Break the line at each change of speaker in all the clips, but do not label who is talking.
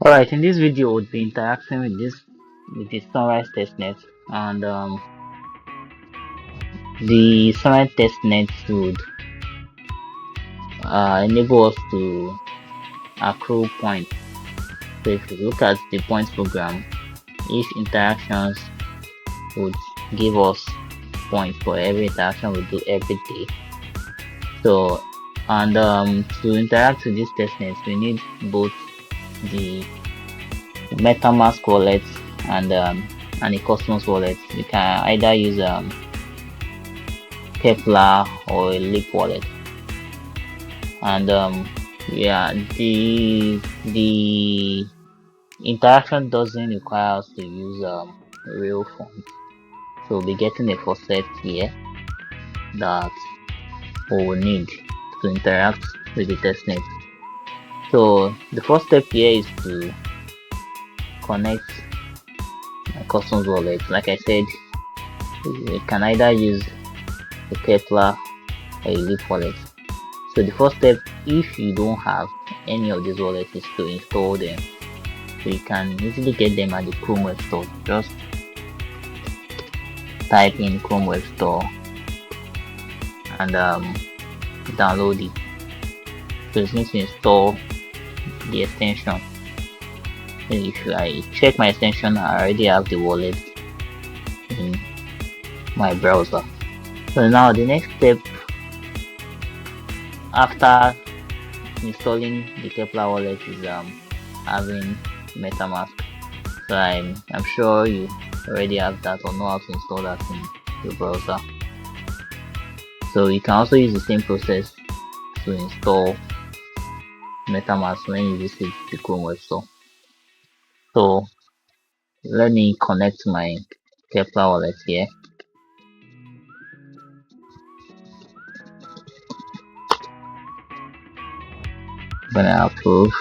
Alright, in this video we'll be interacting with the Sunrise Testnet, and the Sunrise Testnet would enable us to accrue points. So if you look at the points program, each interactions would give us points for every interaction we do every day. So and to interact with this testnet we need both the MetaMask wallet and a Cosmos wallet. You can either use Kepler or a Leap wallet. And yeah, the interaction doesn't require us to use real funds. So we'll be getting a faucet here that we will need to interact with the testnet. So the first step here is to connect my Cosmos wallet. Like I said, we can either use a Kepler or a Leap wallet. So the first step, if you don't have any of these wallets, is to install them. So you can easily get them at the Chrome Web Store. Just type in Chrome Web Store and download it. So you need to install the extension. And if I check my extension, I already have the wallet in my browser. So now the next step after installing the Kepler wallet is having MetaMask. So I'm sure you already have that or know how to install that in your browser. So you can also use the same process to install MetaMask when you visit the Chrome Web Store. So let me connect my Kepler wallet here. Gonna approve.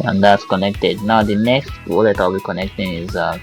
And that's connected. Now the next wallet I'll be connecting is the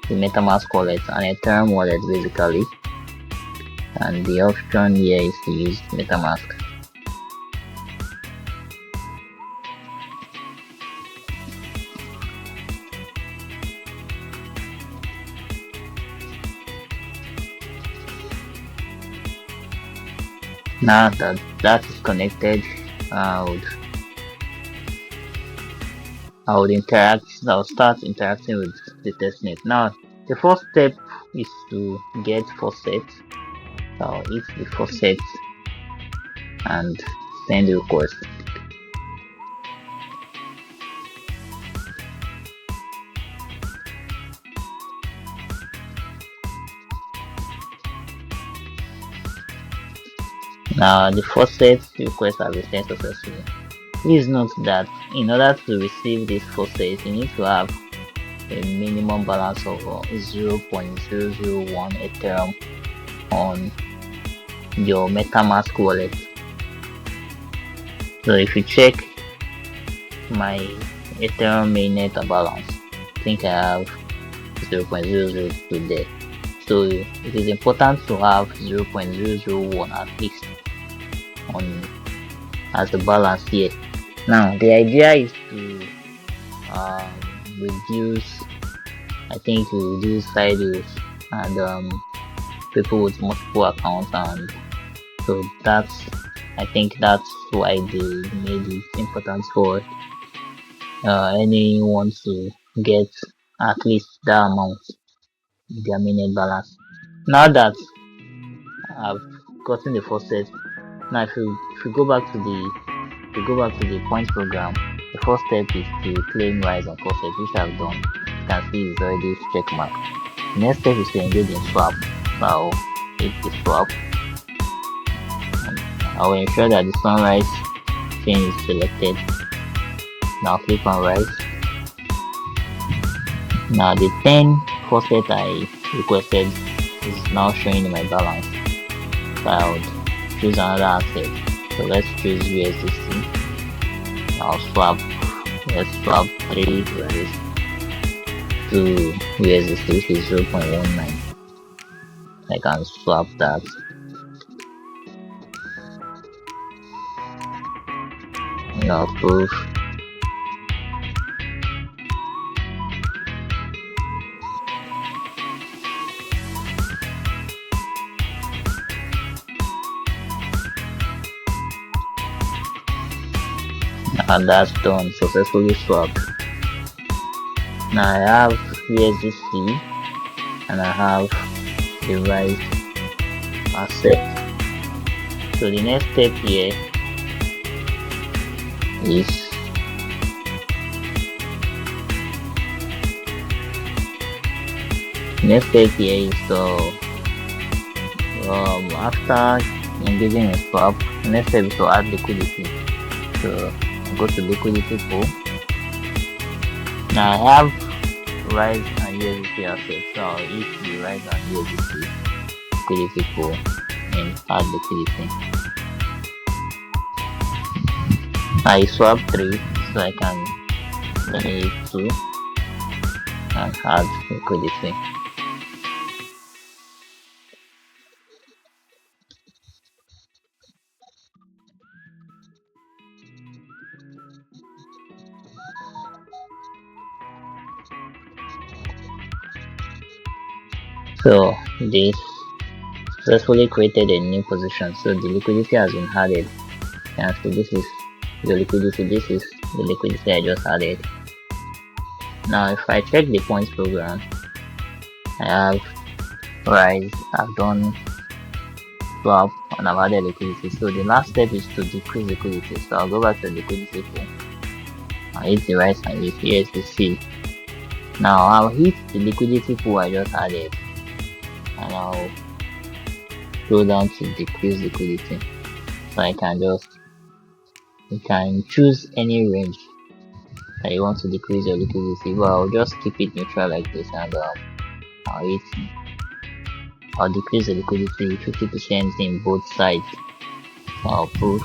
MetaMask wallet, an Ethereum wallet basically. And the option here is to use MetaMask. Now that that is connected, I'll start interacting with the testnet. Now the first step is to get faucet. So I'll hit the faucet and send the request. Now the faucet request has been sent successfully. Please note that in order to receive this faucet, you need to have a minimum balance of 0.001 Ethereum on your MetaMask wallet. So if you check my Ethereum mainnet balance, I think I have 0.002 there. So it is important to have 0.001 at least on as the balance here. Now the idea is to reduce, I think to reduce silos and people with multiple accounts, and so I think that's why they made it important for anyone to get at least that amount in their minute balance. Now that I've gotten the first set, now if you go back to the points program, the first step is to claim rise on faucet, which I've done. You can see it's already check mark. The next step is to engage in swap. So I'll hit the swap. And I will ensure that the sunrise chain is selected. Now click on rise. Now the 10 faucet I requested is now showing in my balance. So I would choose another asset. So let's choose USDC. I'll swap. Let's swap 3 rise to USDC, which is 0.19. I can swap that. approve. And that's done. Successfully swapped. Now I have USDC and I have the right asset. So the next step here is to after engaging in swap, the next step is to add liquidity. So go to liquidity pool. Now I have Rise and USDC assets. So I'll use the Rise and USDC liquidity pool and add liquidity. I swap 3 so I can make 2 and add liquidity. So this successfully created a new position. So the liquidity has been added. And so this is the liquidity. This is the liquidity I just added. Now if I check the points program, I have Rise, I've done swap, and I've added liquidity. So the last step is to decrease liquidity. So I'll go back to the liquidity pool. I'll hit the Rise and hit USDC. Now I'll hit the liquidity pool I just added, and I'll go down to decrease liquidity. So I can you can choose any range that you want to decrease your liquidity, but I'll just keep it neutral like this, and I'll decrease the liquidity 50% in both sides. So I'll approve.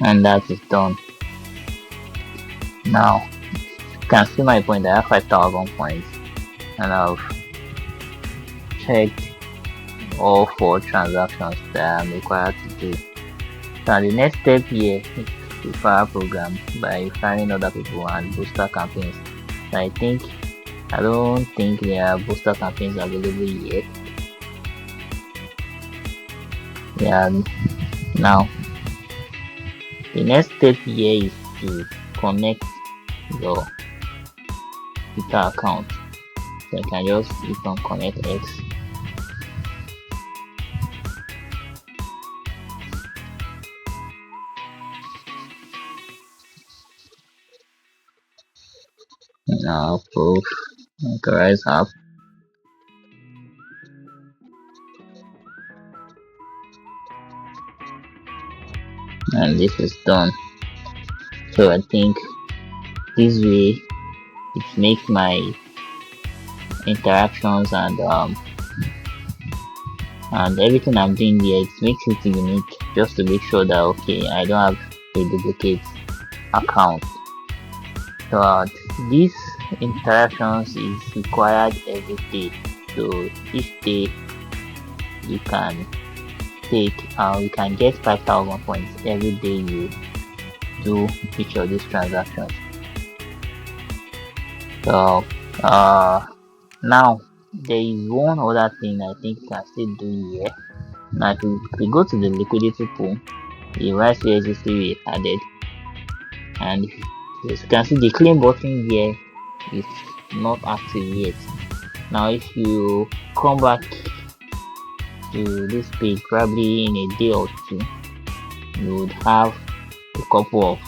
And that is done. Now you can see my point. I have 5,000 points, and I've checked all 4 transactions that I'm required to do. So the next step here is to refer program by referring other people and booster campaigns. So I don't think there are booster campaigns available yet. Yeah. Now the next step here is to connect your Twitter account. So I can just click on connect X. Now proof authorize app. And this is done. So I think this way it makes my interactions and everything I'm doing here, it makes it unique, just to make sure that okay, I don't have a duplicate account. So these interactions is required every day. So each day you can you can get 5,000 points every day you do each of these transactions. So now there is one other thing I think you can still do here. Now if we go to the liquidity pool, the right USDC we added, and as you can see the claim button here is not active yet. Now if you come back to this page probably in a day or 2, you would have a couple of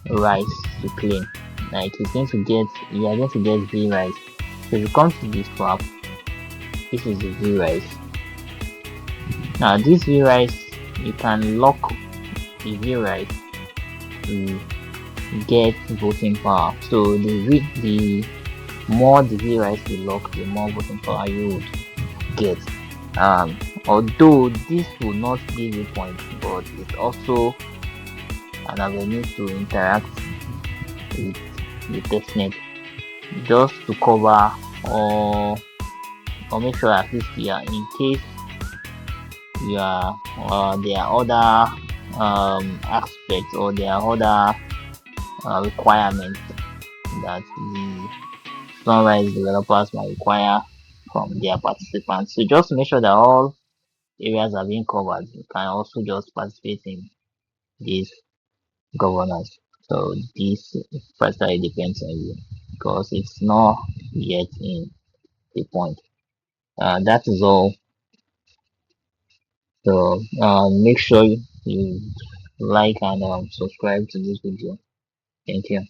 rights to claim. Like you are going to get V rights. So if you come to this swap, this is the V rights. Now this V rights, you can lock the V rights to get voting power. So the more the V rights you lock, the more voting power you would get. Although this will not give you points, but it's also an avenue to interact with the testnet, just to cover, or or make sure at least you are, in case you are, there are other aspects, or there are other requirements that the sunrise developers might require from their participants. So just to make sure that all areas are being covered, you can also just participate in this governance. So this personally depends on you, because it's not yet in the point. That is all. So make sure you like and subscribe to this video. Thank you.